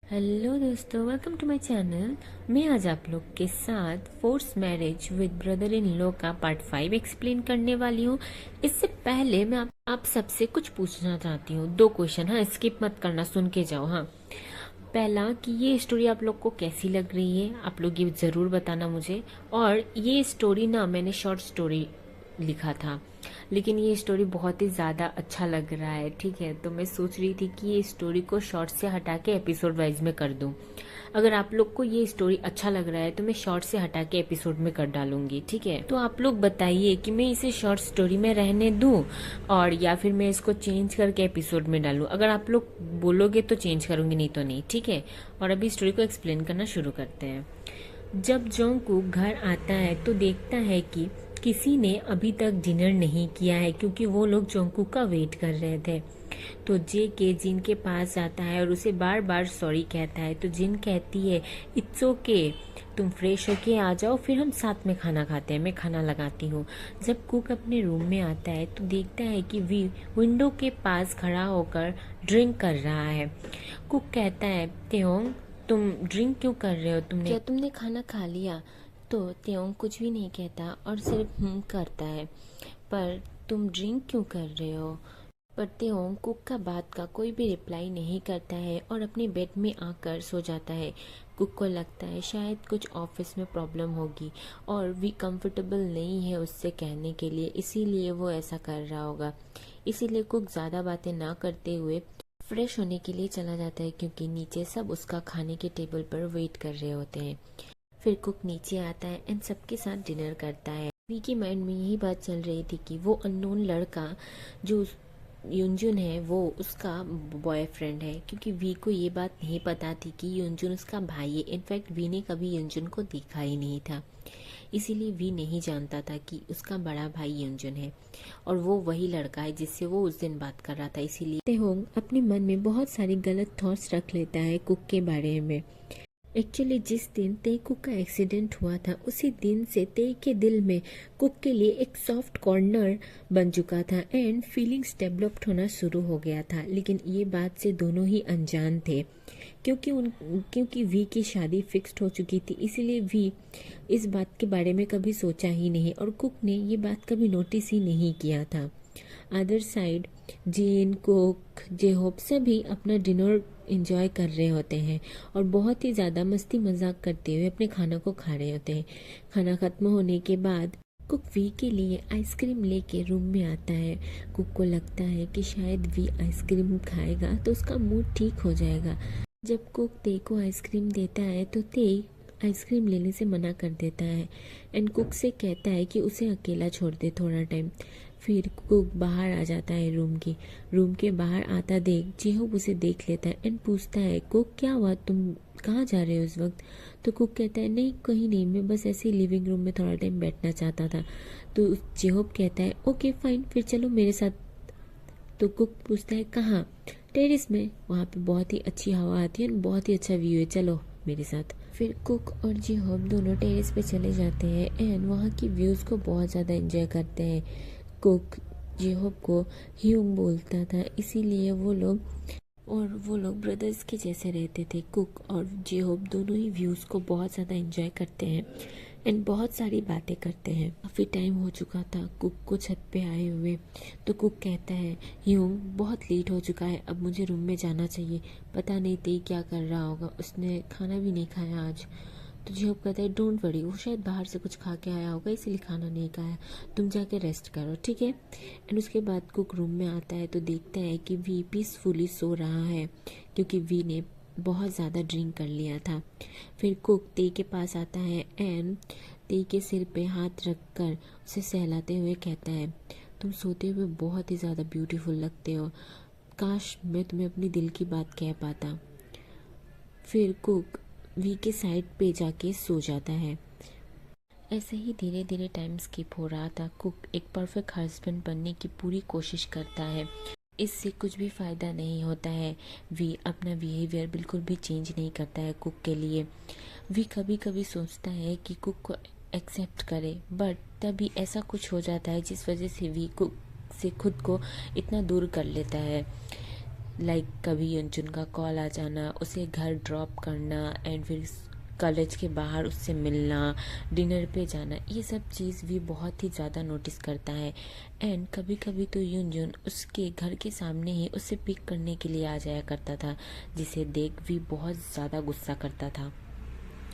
Hello दोस्तों, welcome to my channel. मैं आज आप लोग के साथ force marriage with brother in law का पार्ट 5 एक्सप्लेन करने वाली हूँ। इससे पहले मैं आप सबसे कुछ पूछना चाहती हूँ। 2 क्वेश्चन, हाँ, स्किप मत करना, सुन के जाओ। हाँ, पहला कि ये स्टोरी आप लोग को कैसी लग रही है, आप लोग ये ज़रूर बताना मुझे। और ये स्टोरी ना मैंने शॉर्ट स्टोरी लिखा था, लेकिन ये स्टोरी बहुत ही ज़्यादा अच्छा लग रहा है, ठीक है। तो मैं सोच रही थी कि ये स्टोरी को शॉर्ट से हटा के एपिसोड वाइज में कर दूं। अगर आप लोग को ये स्टोरी अच्छा लग रहा है तो मैं शॉर्ट से हटा के एपिसोड में कर डालूंगी, ठीक है। तो आप लोग बताइए कि मैं इसे शॉर्ट स्टोरी में रहने दूं और या फिर मैं इसको चेंज करके एपिसोड में डालूं। अगर आप लोग बोलोगे तो चेंज करूंगी, नहीं तो नहीं, ठीक है। और अभी स्टोरी को एक्सप्लेन करना शुरू करते हैं। जब जोंगकुक घर आता है तो देखता है कि किसी ने अभी तक डिनर नहीं किया है, क्योंकि वो लोग जोंगकुक का वेट कर रहे थे। तो जे के जिन के पास जाता है और उसे बार बार सॉरी कहता है। तो जिन कहती है, इट्स ओके, तुम फ्रेश होके आ जाओ, फिर हम साथ में खाना खाते हैं, मैं खाना लगाती हूँ। जब कुक अपने रूम में आता है तो देखता है कि वी विंडो के पास खड़ा होकर ड्रिंक कर रहा है। कुक कहता है, तेहोंग, तुम ड्रिंक क्यों कर रहे हो, क्या तुमने खाना खा लिया? तो त्योंग कुछ भी नहीं कहता और सिर्फ करता है। पर तुम ड्रिंक क्यों कर रहे हो? पर त्योंग कुक का बात का कोई भी रिप्लाई नहीं करता है और अपने बेड में आकर सो जाता है। कुक को लगता है शायद कुछ ऑफिस में प्रॉब्लम होगी और वी कंफर्टेबल नहीं है उससे कहने के लिए, इसीलिए वो ऐसा कर रहा होगा। इसीलिए कुक ज़्यादा बातें ना करते हुए फ्रेश होने के लिए चला जाता है, क्योंकि नीचे सब उसका खाने के टेबल पर वेट कर रहे होते हैं। फिर कुक नीचे आता है एंड सबके साथ डिनर करता है। वी के माइंड में यही बात चल रही थी कि वो अननोन लड़का जो युनजुन है वो उसका बॉयफ्रेंड है, क्योंकि वी को ये बात नहीं पता थी कि युनजुन उसका भाई है। इनफैक्ट वी ने कभी युनजुन को देखा ही नहीं था, इसीलिए वी नहीं जानता था कि उसका बड़ा भाई युनजुन है और वो वही लड़का है जिससे वो उस दिन बात कर रहा था। इसीलिए तेहोंग अपने मन में बहुत सारी गलत थॉट्स रख लेता है कुक के बारे में। एक्चुअली जिस दिन तेई कुक का एक्सीडेंट हुआ था, उसी दिन से तेई के दिल में कुक के लिए एक सॉफ्ट कॉर्नर बन चुका था एंड फीलिंग्स डेवलप्ड होना शुरू हो गया था। लेकिन ये बात से दोनों ही अनजान थे, क्योंकि वी की शादी फिक्स्ड हो चुकी थी। इसीलिए वी इस बात के बारे में कभी सोचा ही नहीं और कुक ने ये बात कभी नोटिस ही नहीं किया था। अदर साइड जीन, कुक, जेहोब सभी अपना डिनर एंजॉय कर रहे होते हैं और बहुत ही ज़्यादा मस्ती मजाक करते हुए अपने खाना को खा रहे होते हैं। खाना खत्म होने के बाद कुक वी के लिए आइसक्रीम लेके रूम में आता है। कुक को लगता है कि शायद वी आइसक्रीम खाएगा तो उसका मूड ठीक हो जाएगा। जब कुक ते को आइसक्रीम देता है तो ते आइसक्रीम लेने से मना कर देता है एंड कुक से कहता है कि उसे अकेला छोड़ दे थोड़ा टाइम। फिर कुक बाहर आ जाता है रूम के बाहर आता देख जेहोब उसे देख लेता है एंड पूछता है, कुक क्या हुआ, तुम कहाँ जा रहे हो इस वक्त? तो कुक कहता है, नहीं कहीं नहीं, मैं बस ऐसे ही लिविंग रूम में थोड़ा टाइम बैठना चाहता था। तो जेहोब कहता है, ओके फाइन, फिर चलो मेरे साथ। तो कुक पूछता है, कहाँ? टेरिस में, वहाँ पे बहुत ही अच्छी हवा आती है, बहुत ही अच्छा व्यू है, चलो मेरे साथ। फिर कुक और जेहोब दोनों टेरिस पे चले जाते हैं एंड वहाँ की व्यूज़ को बहुत ज़्यादा एंजॉय करते हैं। कुक जेहोब को ह्यूंग बोलता था, इसीलिए वो लोग ब्रदर्स के जैसे रहते थे। कुक और जेहोब दोनों ही व्यूज़ को बहुत ज़्यादा एंजॉय करते हैं एंड बहुत सारी बातें करते हैं। काफ़ी टाइम हो चुका था कुक को छत पे आए हुए। तो कुक कहता है, ह्यूंग बहुत लेट हो चुका है, अब मुझे रूम में जाना चाहिए। पता नहीं ते क्या कर रहा होगा, उसने खाना भी नहीं खाया आज। तो जेहोब कहता है, डोंट वरी, वो शायद बाहर से कुछ खा के आया होगा इसलिए खाना नहीं खाया, तुम जाके रेस्ट करो, ठीक है। एंड उसके बाद कुक रूम में आता है तो देखता है कि वी पीसफुली सो रहा है, क्योंकि वी ने बहुत ज़्यादा ड्रिंक कर लिया था। फिर कुक ते के पास आता है एंड ते के सिर पे हाथ रखकर उसे सहलाते हुए कहता है, तुम सोते हुए बहुत ही ज़्यादा ब्यूटीफुल लगते हो, काश मैं तुम्हें अपनी दिल की बात कह पाता। फिर कुक वी के साइड पे जाके सो जाता है। ऐसे ही धीरे धीरे टाइम स्किप हो रहा था। कुक एक परफेक्ट हस्बैंड बनने की पूरी कोशिश करता है, इससे कुछ भी फ़ायदा नहीं होता है। वी अपना बिहेवियर बिल्कुल भी चेंज नहीं करता है कुक के लिए। वी कभी कभी सोचता है कि कुक को एक्सेप्ट करे, बट तभी ऐसा कुछ हो जाता है जिस वजह से वी कुक से खुद को इतना दूर कर लेता है। लाइक कभी अंजुन का कॉल आ जाना, उसे घर ड्रॉप करना एंड फिर कॉलेज के बाहर उससे मिलना, डिनर पे जाना, ये सब चीज़ भी बहुत ही ज़्यादा नोटिस करता है। एंड कभी कभी तो युनजुन उसके घर के सामने ही उसे पिक करने के लिए आ जाया करता था, जिसे देख भी बहुत ज़्यादा गुस्सा करता था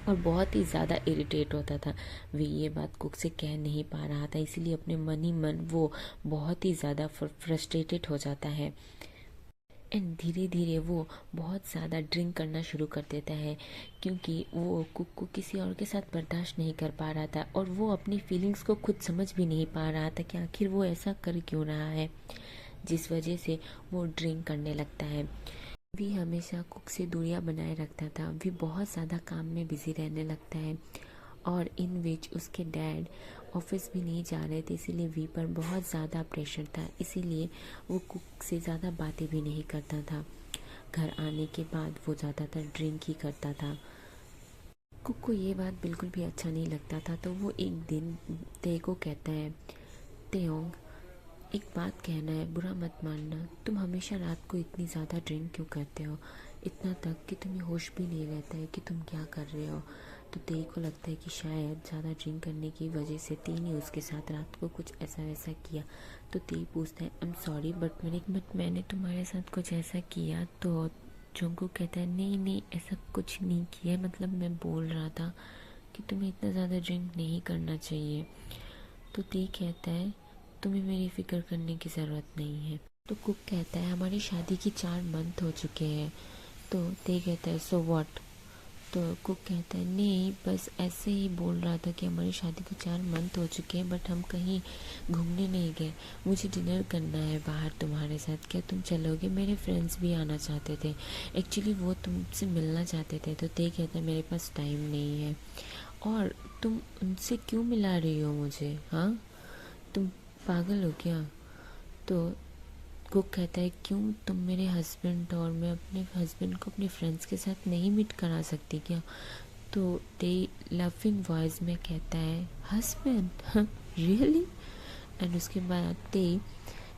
और बहुत ही ज़्यादा इरिटेट होता था। वे ये बात कुक से कह नहीं पा रहा था, इसीलिए अपने मन ही मन वो बहुत ही ज़्यादा फ्रस्ट्रेटेड हो जाता है। एंड धीरे धीरे वो बहुत ज़्यादा ड्रिंक करना शुरू कर देता है, क्योंकि वो कुक को किसी और के साथ बर्दाश्त नहीं कर पा रहा था और वो अपनी फीलिंग्स को खुद समझ भी नहीं पा रहा था कि आखिर वो ऐसा कर क्यों रहा है, जिस वजह से वो ड्रिंक करने लगता है। भी हमेशा कुक से दूरियां बनाए रखता था, भी बहुत ज़्यादा काम में बिजी रहने लगता है और इन विच उसके डैड ऑफिस भी नहीं जा रहे थे, इसीलिए वी पर बहुत ज़्यादा प्रेशर था, इसीलिए वो कुक से ज़्यादा बातें भी नहीं करता था। घर आने के बाद वो ज़्यादातर ड्रिंक ही करता था। कुक को ये बात बिल्कुल भी अच्छा नहीं लगता था, तो वो एक दिन ते को कहता है, तेयोंग एक बात कहना है, बुरा मत मानना, तुम हमेशा रात को इतनी ज़्यादा ड्रिंक क्यों करते हो, इतना तक कि तुम्हें होश भी नहीं रहता है कि तुम क्या कर रहे हो। तो तेई को लगता है कि शायद ज़्यादा ड्रिंक करने की वजह से तेई ने उसके साथ रात को कुछ ऐसा वैसा किया। तो तेई पूछता है, आई एम सॉरी बट मैंने तुम्हारे साथ कुछ ऐसा किया। तो जोंगकुक कहता है, नहीं नहीं ऐसा कुछ नहीं किया, मतलब मैं बोल रहा था कि तुम्हें इतना ज़्यादा ड्रिंक नहीं करना चाहिए। तो तेई कहता है, तुम्हें मेरी फिक्र करने की ज़रूरत नहीं है। तो कुक कहता है, हमारी शादी की 4 मंथ हो चुके हैं। तो ते कहता है, सो व्हाट। तो कुक कहता है, नहीं बस ऐसे ही बोल रहा था कि हमारी शादी को 4 मंथ हो चुके हैं, बट हम कहीं घूमने नहीं गए, मुझे डिनर करना है बाहर तुम्हारे साथ, क्या तुम चलोगे। मेरे फ्रेंड्स भी आना चाहते थे, एक्चुअली वो तुमसे मिलना चाहते थे। तो ते कहता है, मेरे पास टाइम नहीं है। और तुम उनसे क्यों मिला रही हो मुझे, हाँ तुम पागल हो क्या। तो कुक कहता है, क्यों तुम मेरे हस्बैंड और मैं अपने हस्बैंड को अपने फ्रेंड्स के साथ नहीं मीट करा सकती क्या। तो ते लविंग वॉइस में कहता है, हस्बैंड रियली। एंड उसके बाद ते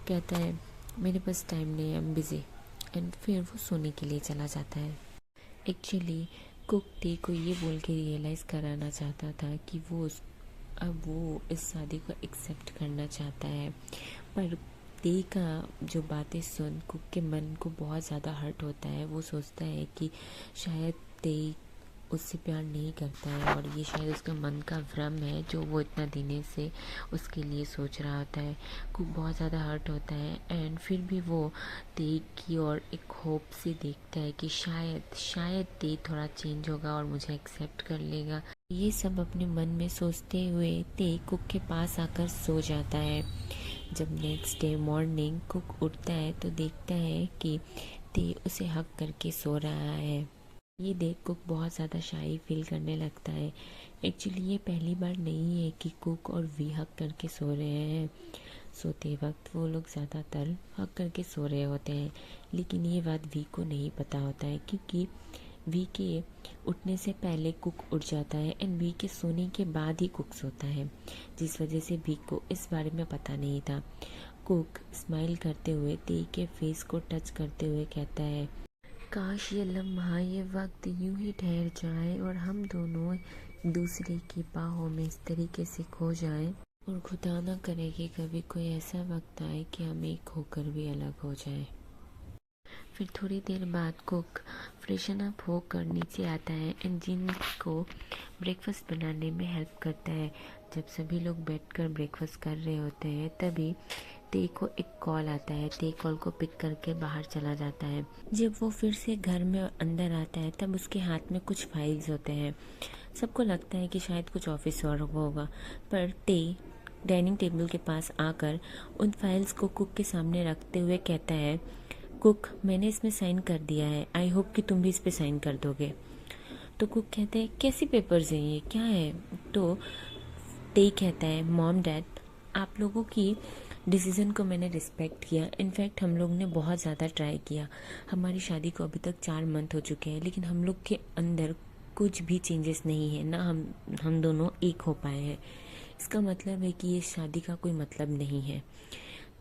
कहता है, मेरे पास टाइम नहीं है, आई एम बिजी। एंड फिर वो सोने के लिए चला जाता है। एक्चुअली कुक ते को ये बोल के रियलाइज़ कराना चाहता था कि अब वो इस शादी को एक्सेप्ट करना चाहता है, पर ते का जो बातें सुन कुक के मन को बहुत ज़्यादा हर्ट होता है। वो सोचता है कि शायद ते उससे प्यार नहीं करता है और ये शायद उसका मन का भ्रम है जो वो इतना दिनों से उसके लिए सोच रहा होता है। कुक बहुत ज़्यादा हर्ट होता है एंड फिर भी वो ते की ओर एक होप से देखता है कि शायद ते थोड़ा चेंज होगा और मुझे एक्सेप्ट कर लेगा। ये सब अपने मन में सोचते हुए ते कुक के पास आकर सो जाता है। जब नेक्स्ट डे मॉर्निंग कुक उठता है तो देखता है कि ते उसे हक करके सो रहा है। ये देख कुक बहुत ज़्यादा शाई फील करने लगता है। एक्चुअली ये पहली बार नहीं है कि कुक और वी हक करके सो रहे हैं। सोते वक्त वो लोग ज़्यादातर हक करके सो रहे होते हैं, लेकिन ये बात वी को नहीं पता होता है, क्योंकि वी के उठने से पहले कुक उठ जाता है एंड वी के सोने के बाद ही कुक सोता है, जिस वजह से वी को इस बारे में पता नहीं था। कुक स्माइल करते हुए ते के फेस को टच करते हुए कहता है, काश ये लम्हा ये वक्त यूं ही ठहर जाए और हम दोनों एक दूसरे की बाहों में इस तरीके से खो जाएं, और खुदा ना करे कि कभी कोई ऐसा वक्त आए कि हम एक होकर भी अलग हो जाएं। फिर थोड़ी देर बाद कुक फ्रेशन अप होकर नीचे आता है एंड जिन को ब्रेकफास्ट बनाने में हेल्प करता है। जब सभी लोग बैठकर ब्रेकफास्ट कर रहे होते हैं तभी ते को एक कॉल आता है। ते कॉल को पिक करके बाहर चला जाता है। जब वो फिर से घर में अंदर आता है तब उसके हाथ में कुछ फाइल्स होते हैं। सबको लगता है कि शायद कुछ ऑफिस वर्क होगा, पर ते डाइनिंग टेबल के पास आकर उन फाइल्स को कुक के सामने रखते हुए कहता है, कुक मैंने इसमें साइन कर दिया है, आई होप कि तुम भी इस पे साइन कर दोगे। तो कुक कहते हैं, कैसी पेपर्स हैं ये, क्या है। तो ते कहता है, मॉम डैड आप लोगों की डिसीज़न को मैंने रिस्पेक्ट किया। इनफैक्ट हम लोग ने बहुत ज़्यादा ट्राई किया। हमारी शादी को अभी तक 4 मंथ हो चुके हैं, लेकिन हम लोग के अंदर कुछ भी चेंजेस नहीं है ना, हम दोनों एक हो पाए हैं। इसका मतलब है कि ये शादी का कोई मतलब नहीं है।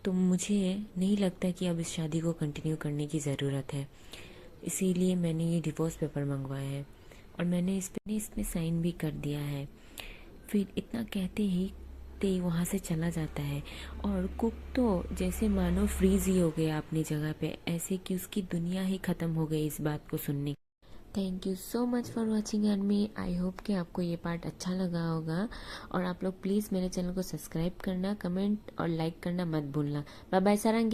तो मुझे नहीं लगता कि अब इस शादी को कंटिन्यू करने की ज़रूरत है। इसीलिए मैंने ये डिवोर्स पेपर मंगवाया है और मैंने इसमें साइन भी कर दिया है। फिर इतना कहते ही ते वहाँ से चला जाता है और कुक तो जैसे मानो फ्रीज ही हो गया अपनी जगह पे, ऐसे कि उसकी दुनिया ही ख़त्म हो गई इस बात को सुनने। Thank you so much for watching and me. I hope कि आपको ये पार्ट अच्छा लगा होगा और आप लोग प्लीज़ मेरे चैनल को सब्सक्राइब करना, कमेंट और लाइक करना मत भूलना। बाय बाय सारंगी।